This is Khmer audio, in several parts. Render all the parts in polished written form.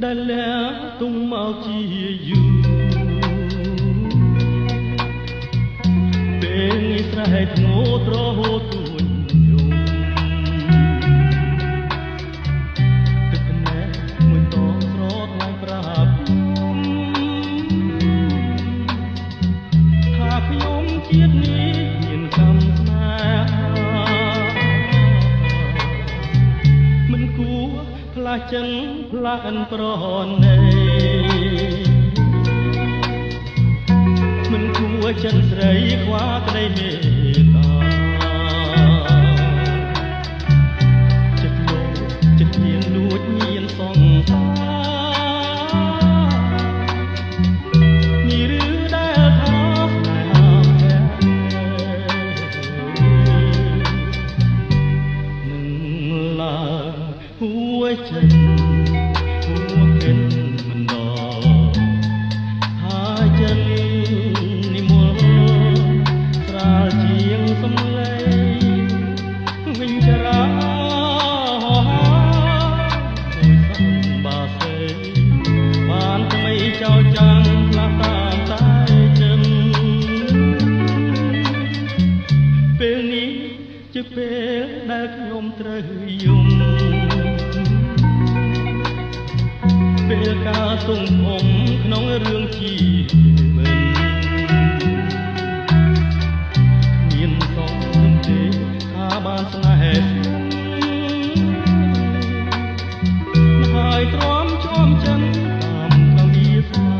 ដែលលះទុំមកជាយូរពេលនេះស្រែកងោត្រហូតទួញយំទឹកភ្នែកមួយតងស្រត់ឡើងប្រាប់ថាខ្ញុំជាតិនេះមានកម្មស្នេហាមិនគួរផ្លាស់ចិនផ្លាស់អិនប្រណីមិនគួរចិនស្រីខ្វះក្តីមេត្តាចិត្តលោកចិត្តមានលួចញៀនសងសានេះឬដែលថាស្នេហាแท้នឹងឡើងហួយចិត្តជាពេលដែលខ្ញុំត្រូវយំពេលការទុំអមក្នុងរឿងជីវិតមានសងទំទេថាបានស្នេហ៍ហើយទ្រាំជាប់ចិនតាមកាវាស្នា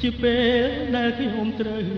ជាពេលដែលខ្ញុំត្រូវ